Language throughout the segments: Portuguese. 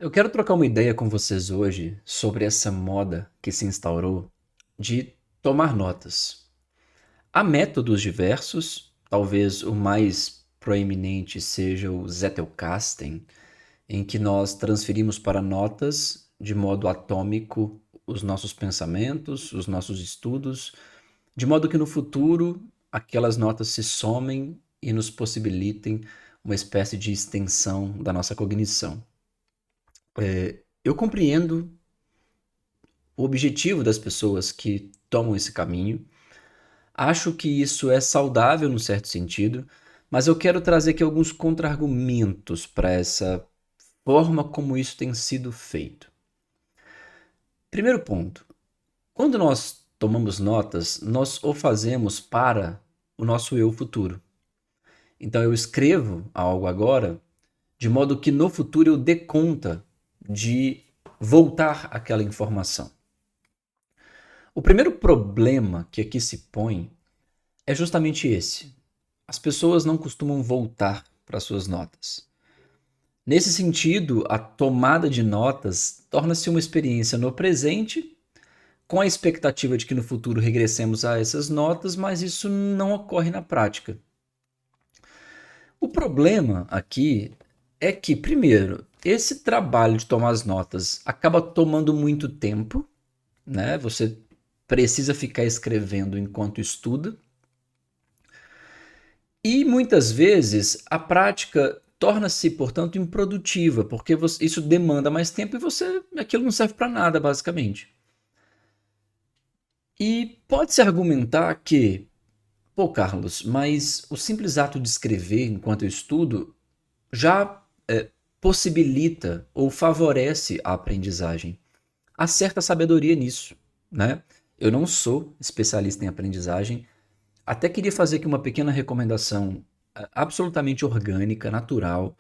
Eu quero trocar uma ideia com vocês hoje sobre essa moda que se instaurou de tomar notas. Há métodos diversos, talvez o mais proeminente seja o Zettelkasten, em que nós transferimos para notas de modo atômico os nossos pensamentos, os nossos estudos, de modo que no futuro aquelas notas se somem e nos possibilitem uma espécie de extensão da nossa cognição. Eu compreendo o objetivo das pessoas que tomam esse caminho. Acho que isso é saudável num certo sentido, mas eu quero trazer aqui alguns contra-argumentos para essa forma como isso tem sido feito. Primeiro ponto: quando nós tomamos notas, nós o fazemos para o nosso eu futuro. Então eu escrevo algo agora, de modo que no futuro eu dê conta de voltar àquela informação. O primeiro problema que aqui se põe é justamente esse. As pessoas não costumam voltar para suas notas. Nesse sentido, a tomada de notas torna-se uma experiência no presente, com a expectativa de que no futuro regressemos a essas notas, mas isso não ocorre na prática. O problema aqui é que, primeiro, esse trabalho de tomar as notas acaba tomando muito tempo, né? Você precisa ficar escrevendo enquanto estuda. E muitas vezes a prática torna-se, portanto, improdutiva, porque isso demanda mais tempo e aquilo não serve para nada, basicamente. E pode-se argumentar que, pô, Carlos, mas o simples ato de escrever enquanto eu estudo já possibilita ou favorece a aprendizagem. Há certa sabedoria nisso, né? Eu não sou especialista em aprendizagem. Até queria fazer aqui uma pequena recomendação absolutamente orgânica, natural,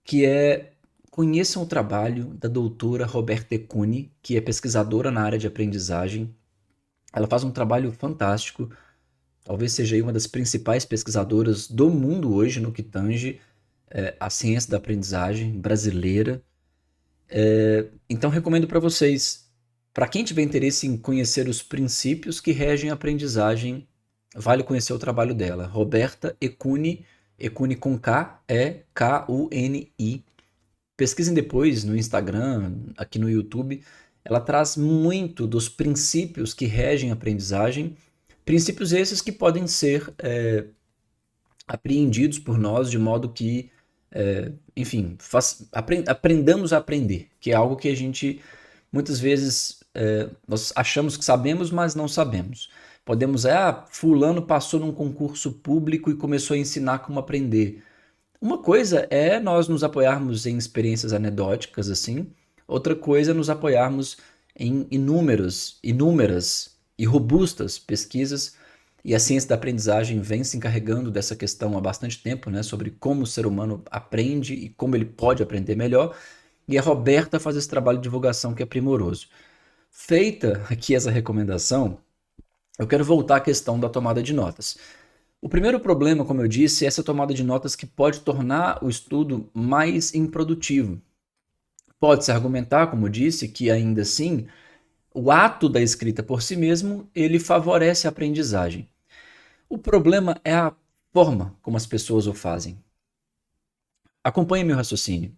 que é: conheçam o trabalho da doutora Roberta Ecuni, que é pesquisadora na área de aprendizagem. Ela faz um trabalho fantástico, talvez seja aí uma das principais pesquisadoras do mundo hoje no que tange a ciência da aprendizagem brasileira. Então recomendo para vocês, para quem tiver interesse em conhecer os princípios que regem a aprendizagem, vale conhecer o trabalho dela. Roberta Ecuni, Ecuni com K, Kuni. Pesquisem depois no Instagram, aqui no YouTube. Ela traz muito dos princípios que regem a aprendizagem, princípios esses que podem ser apreendidos por nós de modo que, enfim, aprendamos a aprender, que é algo que a gente muitas vezes nós achamos que sabemos, mas não sabemos. Podemos, fulano passou num concurso público e começou a ensinar como aprender. Uma coisa é nós nos apoiarmos em experiências anedóticas, assim. Outra coisa é nos apoiarmos em inúmeras e robustas pesquisas. E a ciência da aprendizagem vem se encarregando dessa questão há bastante tempo, né? Sobre como o ser humano aprende e como ele pode aprender melhor. E a Roberta faz esse trabalho de divulgação que é primoroso. Feita aqui essa recomendação, eu quero voltar à questão da tomada de notas. O primeiro problema, como eu disse, é essa tomada de notas que pode tornar o estudo mais improdutivo. Pode-se argumentar, como eu disse, que ainda assim, o ato da escrita por si mesmo, ele favorece a aprendizagem. O problema é a forma como as pessoas o fazem. Acompanhe meu raciocínio.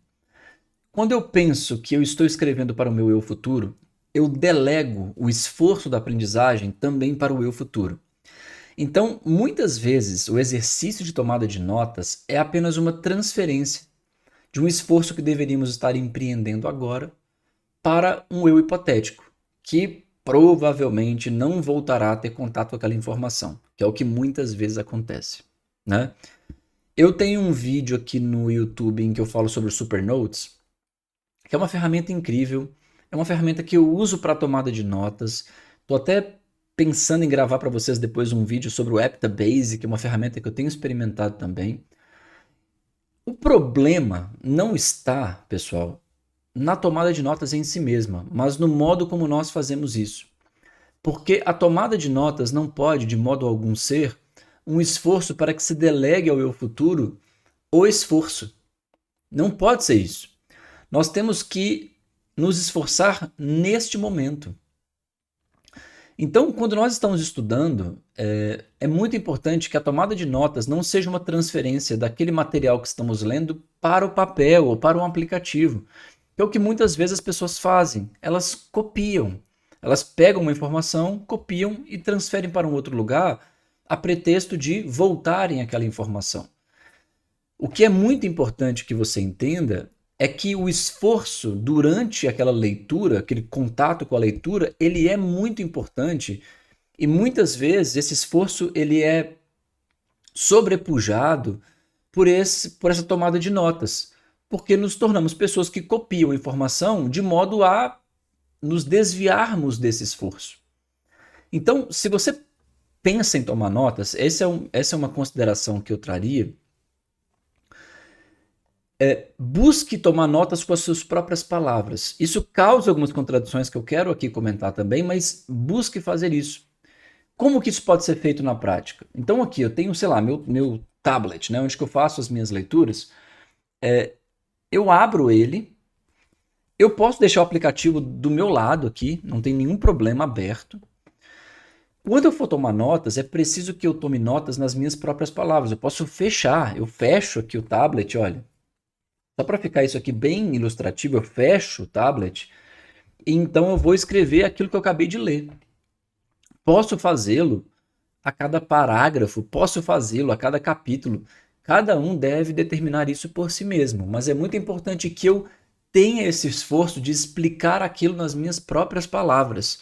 Quando eu penso que eu estou escrevendo para o meu eu futuro, eu delego o esforço da aprendizagem também para o eu futuro. Então, muitas vezes, o exercício de tomada de notas é apenas uma transferência de um esforço que deveríamos estar empreendendo agora para um eu hipotético, que provavelmente não voltará a ter contato com aquela informação, que é o que muitas vezes acontece, né? Eu tenho um vídeo aqui no YouTube em que eu falo sobre o Supernotes, que é uma ferramenta incrível, é uma ferramenta que eu uso para tomada de notas. Estou até pensando em gravar para vocês depois um vídeo sobre o Eptabase, que é uma ferramenta que eu tenho experimentado também. O problema não está, pessoal, na tomada de notas em si mesma, mas no modo como nós fazemos isso. Porque a tomada de notas não pode, de modo algum, ser um esforço para que se delegue ao eu futuro o esforço. Não pode ser isso. Nós temos que nos esforçar neste momento. Então, quando nós estamos estudando, é muito importante que a tomada de notas não seja uma transferência daquele material que estamos lendo para o papel ou para um aplicativo. É o que muitas vezes as pessoas fazem. Elas copiam. Elas pegam uma informação, copiam e transferem para um outro lugar a pretexto de voltarem àquela informação. O que é muito importante que você entenda é que o esforço durante aquela leitura, aquele contato com a leitura, ele é muito importante e muitas vezes esse esforço ele é sobrepujado por essa tomada de notas, porque nos tornamos pessoas que copiam informação de modo a nos desviarmos desse esforço. Então, se você pensa em tomar notas, essa é uma consideração que eu traria. Busque tomar notas com as suas próprias palavras. Isso causa algumas contradições que eu quero aqui comentar também, mas busque fazer isso. Como que isso pode ser feito na prática? Então aqui eu tenho, sei lá, meu tablet, né, onde que eu faço as minhas leituras. Eu abro ele, eu posso deixar o aplicativo do meu lado aqui, não tem nenhum problema aberto. Quando eu for tomar notas, é preciso que eu tome notas nas minhas próprias palavras. Eu posso fechar, eu fecho aqui o tablet, olha. Só para ficar isso aqui bem ilustrativo, eu fecho o tablet e então eu vou escrever aquilo que eu acabei de ler. Posso fazê-lo a cada parágrafo, posso fazê-lo a cada capítulo. Cada um deve determinar isso por si mesmo, mas é muito importante que eu tenha esse esforço de explicar aquilo nas minhas próprias palavras.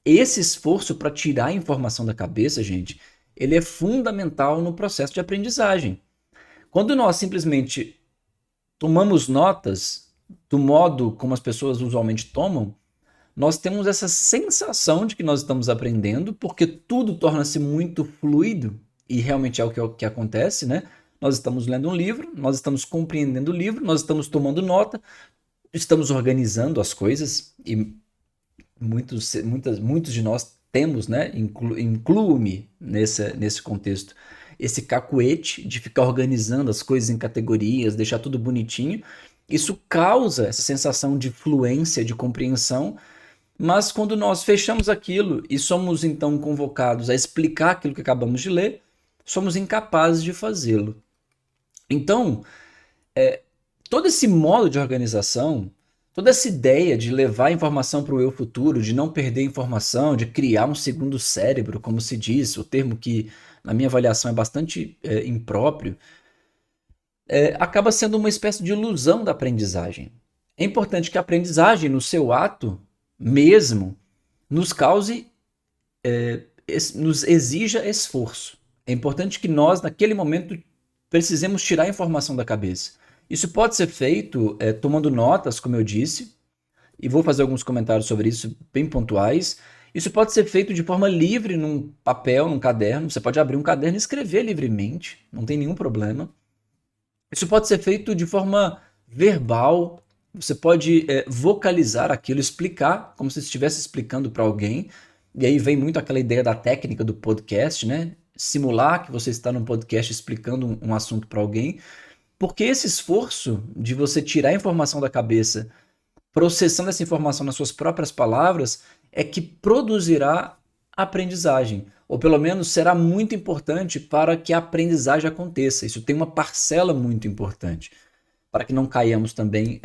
Esse esforço para tirar a informação da cabeça, gente, ele é fundamental no processo de aprendizagem. Quando nós simplesmente tomamos notas do modo como as pessoas usualmente tomam, nós temos essa sensação de que nós estamos aprendendo, porque tudo torna-se muito fluido, e realmente é o que acontece, né? Nós estamos lendo um livro, nós estamos compreendendo o livro, nós estamos tomando nota, estamos organizando as coisas, e muitos de nós temos, né? Incluo-me nesse contexto, esse cacuete de ficar organizando as coisas em categorias, deixar tudo bonitinho. Isso causa essa sensação de fluência, de compreensão, mas quando nós fechamos aquilo e somos então convocados a explicar aquilo que acabamos de ler, somos incapazes de fazê-lo. Então, todo esse modo de organização, toda essa ideia de levar a informação para o eu futuro, de não perder informação, de criar um segundo cérebro, como se diz, o termo que na minha avaliação é bastante impróprio, acaba sendo uma espécie de ilusão da aprendizagem. É importante que a aprendizagem, no seu ato mesmo, nos cause, nos exija esforço. É importante que nós, naquele momento, precisemos tirar a informação da cabeça. Isso pode ser feito tomando notas, como eu disse, e vou fazer alguns comentários sobre isso bem pontuais. Isso pode ser feito de forma livre num papel, num caderno. Você pode abrir um caderno e escrever livremente, não tem nenhum problema. Isso pode ser feito de forma verbal. Você pode vocalizar aquilo, explicar, como se estivesse explicando para alguém. E aí vem muito aquela ideia da técnica do podcast, né? Simular que você está num podcast explicando um assunto para alguém. Porque esse esforço de você tirar a informação da cabeça, processando essa informação nas suas próprias palavras, é que produzirá aprendizagem. Ou pelo menos será muito importante para que a aprendizagem aconteça. Isso tem uma parcela muito importante. Para que não caiamos também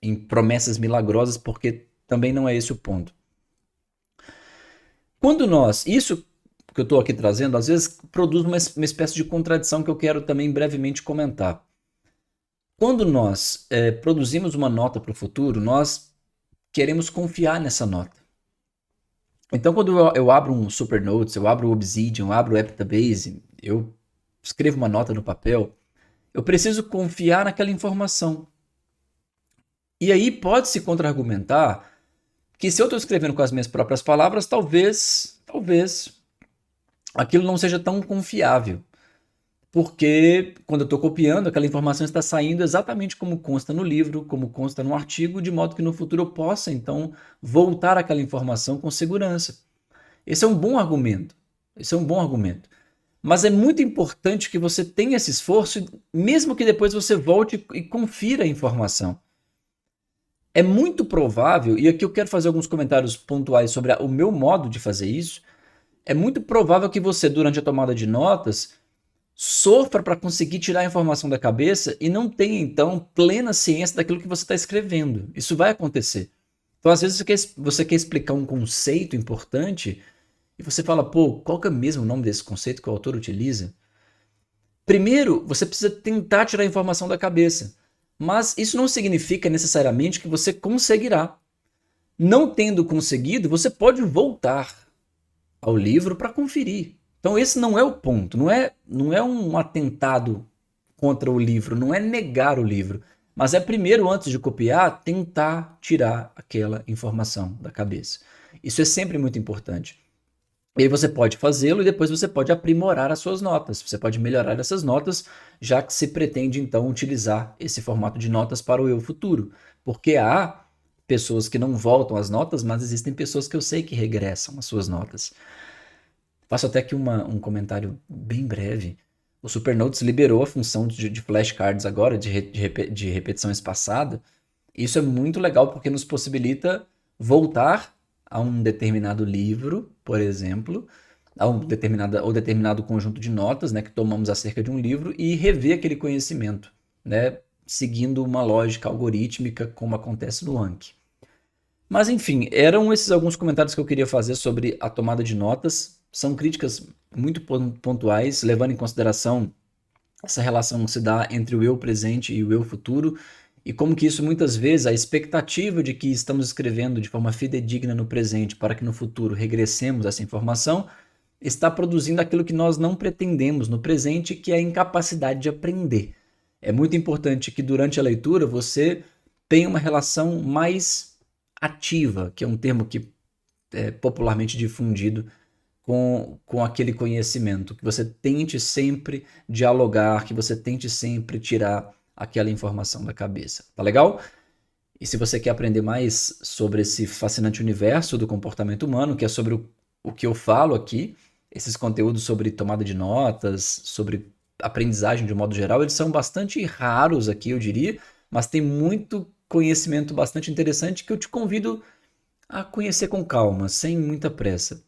em promessas milagrosas, porque também não é esse o ponto. Quando isso que eu estou aqui trazendo, às vezes produz uma espécie de contradição que eu quero também brevemente comentar. Quando nós produzimos uma nota para o futuro, nós queremos confiar nessa nota. Então, quando eu abro um Supernotes, eu abro o Obsidian, eu abro o Eptabase, eu escrevo uma nota no papel, eu preciso confiar naquela informação. E aí pode-se contra-argumentar que se eu estou escrevendo com as minhas próprias palavras, talvez aquilo não seja tão confiável. Porque quando eu estou copiando, aquela informação está saindo exatamente como consta no livro, como consta no artigo, de modo que no futuro eu possa, então, voltar àquela informação com segurança. Esse é um bom argumento. Mas é muito importante que você tenha esse esforço, mesmo que depois você volte e confira a informação. É muito provável, e aqui eu quero fazer alguns comentários pontuais sobre o meu modo de fazer isso. É muito provável que você, durante a tomada de notas, sofra para conseguir tirar a informação da cabeça e não tenha, então, plena ciência daquilo que você está escrevendo. Isso vai acontecer. Então, às vezes, você quer explicar um conceito importante e você fala, pô, qual que é mesmo o nome desse conceito que o autor utiliza? Primeiro, você precisa tentar tirar a informação da cabeça. Mas isso não significa necessariamente que você conseguirá. Não tendo conseguido, você pode voltar ao livro para conferir. Então esse não é o ponto, não é um atentado contra o livro, não é negar o livro, mas é primeiro, antes de copiar, tentar tirar aquela informação da cabeça. Isso é sempre muito importante. E aí você pode fazê-lo e depois você pode aprimorar as suas notas. Você pode melhorar essas notas, já que se pretende então utilizar esse formato de notas para o eu futuro. Porque há pessoas que não voltam às notas, mas existem pessoas que eu sei que regressam às suas notas. Faço até aqui um comentário bem breve. O Supernotes liberou a função de flashcards agora, de repetição espaçada. Isso é muito legal porque nos possibilita voltar a um determinado livro, por exemplo, a um determinado conjunto de notas, né, que tomamos acerca de um livro e rever aquele conhecimento, né, seguindo uma lógica algorítmica como acontece no Anki. Mas enfim, eram esses alguns comentários que eu queria fazer sobre a tomada de notas. São críticas muito pontuais, levando em consideração essa relação que se dá entre o eu presente e o eu futuro, e como que isso muitas vezes, a expectativa de que estamos escrevendo de forma fidedigna no presente para que no futuro regressemos essa informação, está produzindo aquilo que nós não pretendemos no presente, que é a incapacidade de aprender. É muito importante que durante a leitura você tenha uma relação mais ativa, que é um termo que é popularmente difundido, com aquele conhecimento, que você tente sempre dialogar, que você tente sempre tirar aquela informação da cabeça, tá legal? E se você quer aprender mais sobre esse fascinante universo do comportamento humano, que é sobre o que eu falo aqui, esses conteúdos sobre tomada de notas, sobre aprendizagem de um modo geral, eles são bastante raros aqui, eu diria, mas tem muito conhecimento bastante interessante que eu te convido a conhecer com calma, sem muita pressa.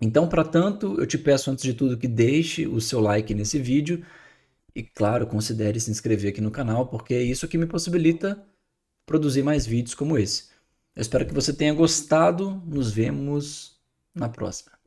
Então, para tanto, eu te peço antes de tudo que deixe o seu like nesse vídeo e, claro, considere se inscrever aqui no canal, porque é isso que me possibilita produzir mais vídeos como esse. Eu espero que você tenha gostado. Nos vemos na próxima.